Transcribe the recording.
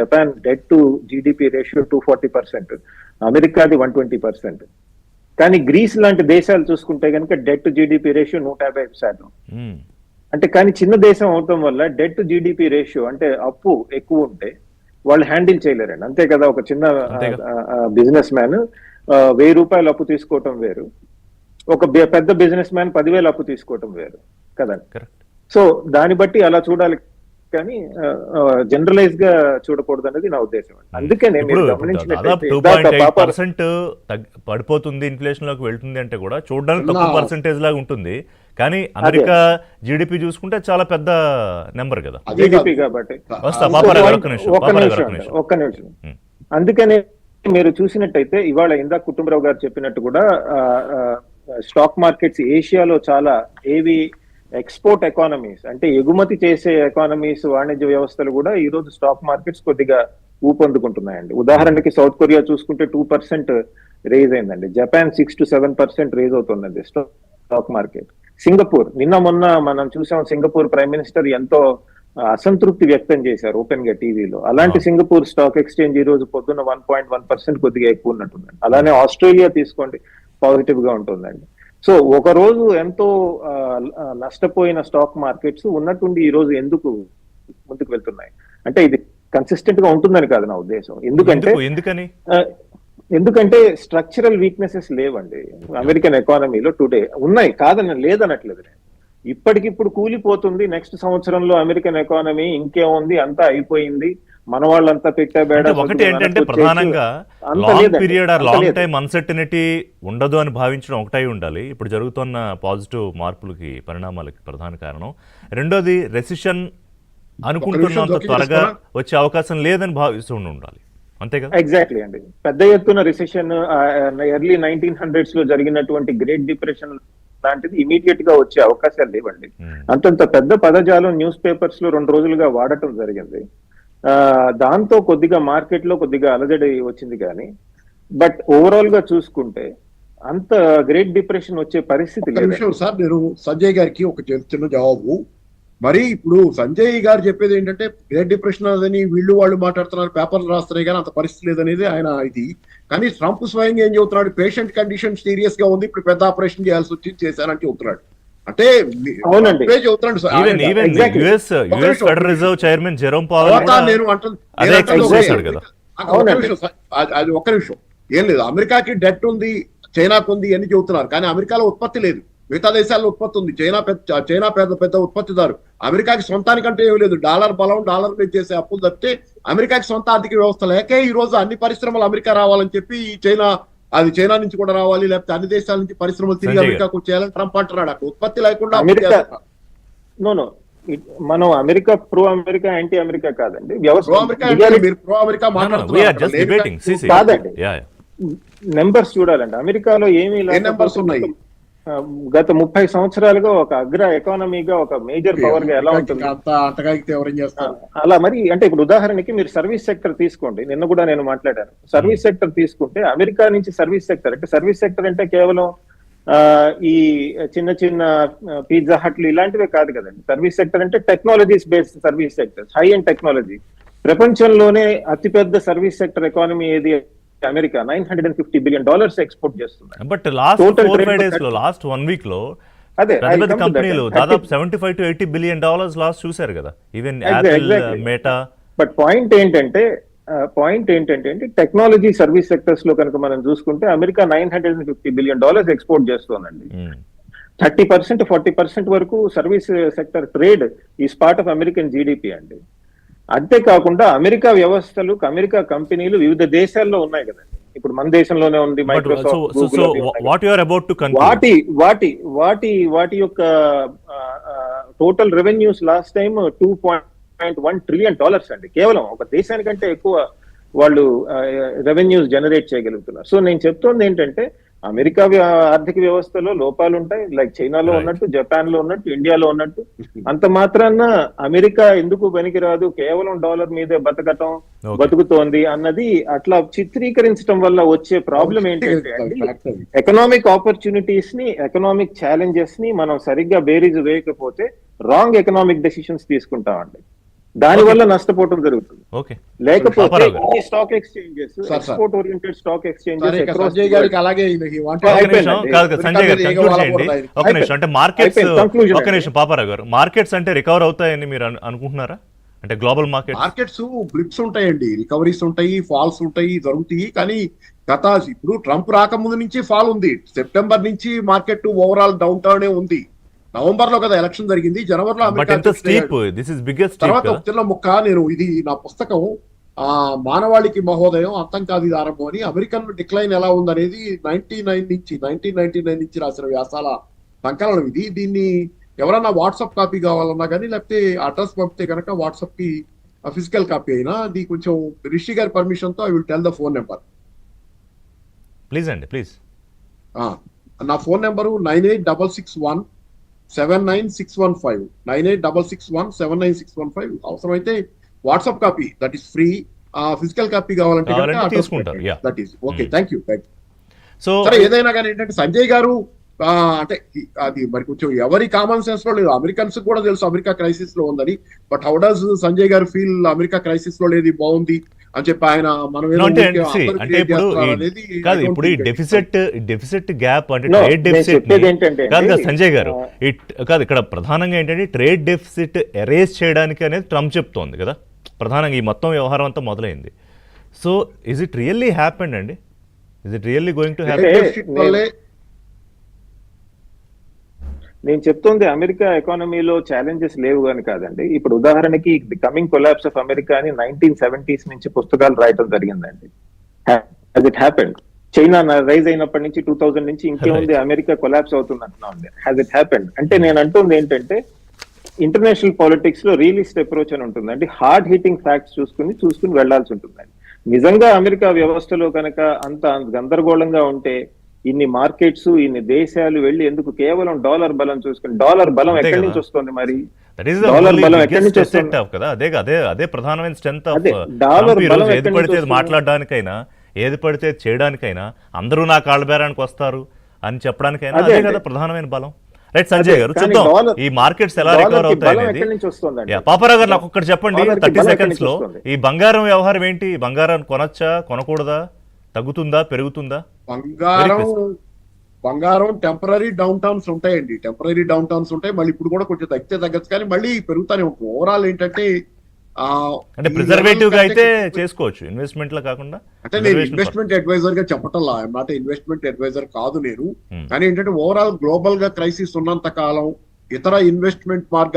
Japan debt to GDP ratio 240%, అమెరికాది 120%. కానీ grace లాంటి దేశాలు చూసుకుంటే కనుక డెట్ టు జీడిపి రేషియో 150%. అంటే కానీ చిన్న దేశం అవటం వల్ల డెట్ టు జీడిపి రేషియో అంటే అప్పు ఎక్కువ ఉంటే వాళ్ళు హ్యాండిల్ చేయలేరండి. అంతే కదా, ఒక చిన్న బిజినెస్ మ్యాన్ 1000 రూపాయలు అప్పు తీసుకోవటం వేరు, ఒక పెద్ద బిజినెస్ మ్యాన్ 10,000 అప్పు తీసుకోవటం వేరు కదండి. సో దాన్ని బట్టి అలా చూడాలి కానీ జనరలైజ్ గా చూడకూడదు అనేది నా ఉద్దేశం. అందుకనే పడిపోతుంది, ఇన్ఫ్లేషన్ లోకి వెళ్తుంది అంటే కూడా చూడడానికి తక్కువ పర్సెంటేజ్ లాగా ఉంటుంది. కానీ అమెరికా జీడిపి చూసుకుంటే చాలా పెద్ద నెంబర్ కదా జీడిపి కాబట్టి. ఒక్క నిమిషం. అందుకనే మీరు చూసినట్టయితే ఇవాళ ఇందాక కుటుంబరావు గారు చెప్పినట్టు కూడా స్టాక్ మార్కెట్స్ ఏషియాలో చాలా ఎక్స్పోర్ట్ ఎకానమీస్ అంటే ఎగుమతి చేసే ఎకానమీస్, వాణిజ్య వ్యవస్థలు కూడా ఈ రోజు స్టాక్ మార్కెట్స్ కొద్దిగా ఊపందుకుంటున్నాయండి. ఉదాహరణకి సౌత్ కొరియా చూసుకుంటే 2% రేజ్ అయిందండి, జపాన్ 6 to 7% రేజ్ అవుతుందండి స్టాక్ మార్కెట్. సింగపూర్ నిన్న మొన్న మనం చూసాం, సింగపూర్ ప్రైమ్ మినిస్టర్ ఎంతో అసంతృప్తి వ్యక్తం చేశారు ఓపెన్ గా టీవీలో. అలాంటి సింగపూర్ స్టాక్ ఎక్స్చేంజ్ ఈ రోజు పొద్దున్న 1.1% కొద్దిగా ఎక్కువ ఉన్నట్టుందండి. అలానే ఆస్ట్రేలియా తీసుకోండి, పాజిటివ్ గా ఉంటుందండి. సో ఒక రోజు ఎంతో నష్టపోయిన స్టాక్ మార్కెట్స్ ఉన్నట్టుండి ఈ రోజు ఎందుకు ముందుకు వెళ్తున్నాయి అంటే ఇది కన్సిస్టెంట్ గా ఉంటుందని కాదు నా ఉద్దేశం. ఎందుకంటే స్ట్రక్చరల్ వీక్నెసెస్ లేవండి అమెరికన్ ఎకానమీలో టుడే. ఉన్నాయి కాదని లేదనట్లేదు, ఇప్పటికిప్పుడు కూలిపోతుంది. నెక్స్ట్ సంవత్సరంలో అమెరికన్ ఎకానమీ ఇంకేముంది, అంతా అయిపోయింది, మన వాళ్ళంతా పెట్టాబేడా. ఒకటి ఏంటంటే ప్రధానంగా long period are long time uncertainty ఉండదు అని భావించడం ఒకటై ఉండాలి. ఇప్పుడు జరుగుతున్న పాజిటివ్ మార్పులకి, పరిణామాలకి ప్రధాన కారణం. రెండోది రెసిషన్ అనుకుంటున్నంత త్వరగా వచ్చే అవకాశం లేదని భావిస్తూ ఉండాలి. అంతే కదా? ఎగ్జాక్ట్లీ అండి. పెద్ద ఎత్తున రిసెషన్ ఎర్లీ 1900s లో జరిగినటువంటి గ్రేట్ డిప్రెషన్ లాంటిది ఇమీడియట్ గా వచ్చే అవకాశాలు లేవండి. అంతంత పెద్ద పదజాలం న్యూస్ పేపర్స్ లో 2 రోజులుగా వాడటం జరిగింది. దాంతో కొద్దిగా మార్కెట్ లో కొద్దిగా అలజడి వచ్చింది. కానీ బట్ ఓవరాల్ గా చూసుకుంటే అంత గ్రేట్ డిప్రెషన్ వచ్చే పరిస్థితి లేదు. సార్ నేను సంజయ్ గారికి ఒక చిన్న జవాబు. మరి ఇప్పుడు సంజయ్ గారు చెప్పేది ఏంటంటే గ్రేట్ డిప్రెషన్ అని వీళ్ళు వాళ్ళు మాట్లాడుతున్నారు, పేపర్లు రాస్తున్నాయి, కానీ అంత పరిస్థితి లేదనేది ఆయన ఇది. కానీ ట్రంప్ స్వయంగా ఏం చెబుతున్నాడు, పేషెంట్ కండిషన్ సీరియస్ గా ఉంది, ఇప్పుడు పెద్ద ఆపరేషన్ చేయాల్సి వచ్చి చేశారని చెబుతున్నాడు. అంటే అది ఒక్క నిమిషం ఏం లేదు. అమెరికాకి డెట్ ఉంది, చైనాకు ఉంది అని చెబుతున్నారు, కానీ అమెరికాలో ఉత్పత్తి లేదు, మిగతా దేశాల్లో ఉత్పత్తి ఉంది. చైనా పెద్ద ఉత్పత్తిదారు. అమెరికాకి సొంతానికంటే ఏమి లేదు, డాలర్ బలం, డాలర్ మీద చేసే అప్పులు తప్పితే అమెరికాకి సొంత ఆర్థిక వ్యవస్థ లేకే ఈ రోజు అన్ని పరిశ్రమలు అమెరికా రావాలని చెప్పి చైనా నుంచి కూడా రావాలి, లేకపోతే అన్ని దేశాల నుంచి పరిశ్రమలు తిరిగి అమెరికాకు వచ్చేయాలని ట్రంప్ అంటున్నాడు. అక్కడ ఉత్పత్తి లేకుండా మనం America pro America anti America కాదండి, ప్రో అమెరికా కాదండి. నెంబర్స్ చూడాలండి. అమెరికాలో ఏమీ నెంబర్స్ ఉన్నాయి. గత 30 సంవత్సరాలుగా ఒక అగ్ర ఎకానమీగా, ఒక మేజర్ పవర్ గా ఎలా ఉంటుంది అలా. మరి అంటే ఇప్పుడు ఉదాహరణకి మీరు సర్వీస్ సెక్టర్ తీసుకోండి. నిన్న కూడా నేను మాట్లాడాను. సర్వీస్ సెక్టర్ తీసుకుంటే అమెరికా నుంచి సర్వీస్ సెక్టర్ అంటే, సర్వీస్ సెక్టర్ అంటే కేవలం ఈ చిన్న చిన్న పిజ్జా హట్లు ఇలాంటివే కాదు కదండి. సర్వీస్ సెక్టర్ అంటే technologies based service sector, high and technology. ప్రపంచంలోనే అతిపెద్ద సర్వీస్ సెక్టర్ ఎకానమీ ఏది? అమెరికా. $950 బిలియన్ ఎక్స్పోర్ట్ చేస్తుంది. బట్ లాస్ట్ 4-5 days లో, లాస్ట్ 1 week లో పెద్ద కంపెనీలు దాదాపు $75 to $80 బిలియన్ లాస్ చూశారు కదా, even Apple, meta. But point ఏంటంటే టెక్నాలజీ సర్వీస్ సెక్టర్స్ లో కనుక మనం చూసుకుంటే అమెరికా $950 బిలియన్ ఎక్స్పోర్ట్ చేస్తుందండి. 30% 40% వరకు service sector trade is part of American GDP అండి. అంతేకాకుండా అమెరికా వ్యవస్థలు, అమెరికా కంపెనీలు వివిధ దేశాల్లో ఉన్నాయి కదండి. ఇప్పుడు మన దేశంలోనే ఉంది మైక్రోసాఫ్ట్, వాటి యొక్క total revenues last time $2.1 trillion అండి. కేవలం ఒక దేశానికంటే ఎక్కువ వాళ్ళు రెవెన్యూస్ జనరేట్ చేయగలుగుతున్నారు. సో నేను చెప్తోంది ఏంటంటే అమెరికా ఆర్థిక వ్యవస్థలో లోపాలు ఉంటాయి, లైక్ చైనాలో ఉన్నట్టు, జపాన్ లో ఉన్నట్టు, ఇండియాలో ఉన్నట్టు. అంత మాత్రాన అమెరికా ఎందుకు పనికిరాదు, కేవలం డాలర్ మీదే బతుకుతోంది అన్నది అట్లా చిత్రీకరించడం వల్ల వచ్చే ప్రాబ్లం ఏంటంటే ఎకనామిక్ ఆపర్చునిటీస్ ని, ఎకనామిక్ ఛాలెంజెస్ ని మనం సరిగ్గా బేరీజు వేయకపోతే రాంగ్ ఎకనామిక్ డెసిషన్స్ తీసుకుంటామండి. దాని వల్ల నష్టపోవడం జరుగుతుంది. ఓకే లేకపోతే పాపారావు గారు. ఈ stock exchanges, sir. Export oriented stock సరే, ఎక్స్చేంజెస్ ఇక సంజయ్ గారికి అలాగే he wanted- ఒక నిమిషం అయిపోయిందండి. కాదు కాదు, సంజయ్ గారు ఇంకా కంక్లూడ్ వాళ్ళ చేయండి. కూడా ఆయన. ఒక నిమిషం అంటే మార్కెట్స్ అయిపోయింది, conclusion ఒక అండి. నిమిషం పాపారావు గారు, మార్కెట్స్ అంటే రికవర్ అవుతాయని మీరు అనుకుంటున్నారా? అంటే గ్లోబల్ మార్కెట్ మార్కెట్స్ బ్లిప్స్ ఉంటాయండి, రికవరీస్ ఉంటాయి, ఫాల్స్ ఉంటాయి, జరుగుతాయి. కానీ ఇప్పుడు ట్రంప్ రాకముందు నుంచి ఫాల్ ఉంది. సెప్టెంబర్ నుంచి మార్కెట్ ఓవరాల్ డౌన్ టర్న్ ఉంది. నవంబర్ లో కదా ఎలక్షన్ జరిగింది, జనవరిలో బట్ అమెరికా ఎంత అధ్యక్షుడు స్టీప్, అయ్యాడు. దిస్ ఇస్ బిగ్గెస్ట్ తర్వాత స్టీప్ ఒక చిన్న ముక్క, నేను ఇది నా పుస్తకం మానవాళికి మహోదయం అంతం కాదు ఇది ఆరంభం అని, అమెరికన్ డిక్లైన్ ఎలా ఉందనేది 1999 నుంచి రాసిన వ్యాసాల సంకలనం ఇది. దీన్ని ఎవరన్నా వాట్సాప్ కాపీ కావాలన్నా కానీ, లేకపోతే అడ్రస్ పంపితే కనుక వాట్సాప్ కి ఫిజికల్ కాపీ అయినా, అది కొంచెం రిషి గారి పర్మిషన్ తో I will tell the phone number. Please అండి ప్లీజ్. నా ఫోన్ నెంబరు 9866179615 9866179615. అవసరమైతే WhatsApp copy, that is free. Physical copy కావాలంటే కావాలంటే తీసుకుంటారు, yeah. That is okay. Thank you. So సరే, ఏదైనా కానీ ఏంటంటే సంజయ్ గారు అంటే అది మరి కొంచెం ఎవరి కామన్ సెన్స్ లో లేదు. అమెరికన్స్ కూడా తెలుసు అమెరికా క్రైసిస్ లో ఉందని. బట్ హౌ డస్ సంజయ్ గారు ఫీల్ అమెరికా క్రైసిస్ లో లేదు, బాగుంది అని చెప్పి ఆయన మనం ఏదో అంటే ఊరికే see, అందరూ అంటే create ఇప్పుడు చేస్తున్నారు అనేది కాదు, I don't ఇప్పుడు ఈ think it. డెఫిసిట్ గ్యాప్ అంటే No, ట్రేడ్ నేను డెఫిసిట్ చెప్పేది ఏంటంటే కాదు కాదు అండి, సంజయ్ గారు, కాదు ఇక్కడ ప్రధానంగా ఏంటంటే ట్రేడ్ డెఫిసిట్ ఎరేజ్ చేయడానికి అనేది ట్రంప్ చెప్తోంది కదా ప్రధానంగా, ఈ మొత్తం వ్యవహారం అంతా మొదలైంది. So is it really happened అండి? Is it really going to happen? Trade deficit వల్లే నేను చెప్తుంది అమెరికా ఎకానమీలో ఛాలెంజెస్ లేవు అని కాదండి. ఇప్పుడు ఉదాహరణకి the coming collapse of America అని 1970s నుంచి పుస్తకాలు రాయటం జరిగిందండి. Has it happened? China rise అయినప్పటి నుంచి 2000 నుంచి ఇంకేముంది, అమెరికా కొలాప్స్ అవుతుంది అంటున్నాం. హ్యాస్ ఇట్ హ్యాపెండ్ అంటే నేను అంటుంది ఏంటంటే, ఇంటర్నేషనల్ పాలిటిక్స్ లో రియలిస్ట్ అప్రోచ్ అని ఉంటుందండి. హార్డ్ హిట్టింగ్ ఫ్యాక్ట్స్ చూసుకుని వెళ్లాల్సి ఉంటుందండి. నిజంగా అమెరికా వ్యవస్థలో కనుక అంత గందరగోళంగా ఉంటే ఇన్ని మార్కెట్స్, ఇన్ని దేశాలు వెళ్ళి ఎందుకు కేవలం డాలర్ బలం చూసుకుని, డాలర్ బలం అంతే ఎక్కడి కదా. నుంచి వస్తుంది మరి? That is the dollar only బలం biggest ఎక్కడి నుంచి asset వస్తుంది? of కదా, అదే ప్రధానమైన స్ట్రెంత్ ఆఫ్ అదే, డాలర్ ట్రంప్. బలం ఈరోజు ఏది ఎక్కడి పడితే నుంచి అది వస్తుంది? మాట్లాడడానికైనా, ఏది పడితే అది చేయడానికైనా, అందరూ నా కాళ్ళ బేరానికి వస్తారు అని చెప్పడానికైనా అదే అదే అండి. కదా ప్రధానమైన బలం. రైట్ సంజయ్ గారు, కానీ చూద్దాం డాలర్- ఈ మార్కెట్స్ ఎలా డాలర్కి రికవర్ అవుతాయి బలం అనేది. ఎక్కడి నుంచి వస్తుందండి? పాపారావు గారు నాకు ఒక్కటి చెప్పండి, డాలర్కి 30 బలం ఎక్కడి సెకండ్స్ లో నుంచి వస్తుంది? ఈ బంగారం వ్యవహారం ఏంటి? బంగారం కొనొచ్చా, కొనకూడదా, తగ్గుతుందా, పెరుగుతుందా? బంగారం టెంపరీ డౌన్ టౌన్స్ ఉంటాయండి, టెంపరీ డౌన్ టౌన్స్ ఉంటాయి. మళ్ళీ ఇప్పుడు కూడా కొంచెం తగ్గితే తగ్గచ్చు, కానీ మళ్ళీ పెరుగుతానే ఉంటుంది. ఓవరాల్ ఏంటంటే అంటే ప్రిజర్వేటివ్ గా అయితే చేసుకోవచ్చు, ఇన్వెస్ట్మెంట్ లో కాకుండా. అంటే నేను ఇన్వెస్ట్మెంట్ అడ్వైజర్ గా చెప్పటంలా, ఐఎమ్ నాట్ ఇన్వెస్ట్మెంట్ అడ్వైజర్ కాదు నేను. కానీ ఏంటంటే ఓవరాల్ గ్లోబల్ గా క్రైసిస్ ఉన్నంత కాలం ఇతర ఇన్వెస్ట్మెంట్ మార్గాలు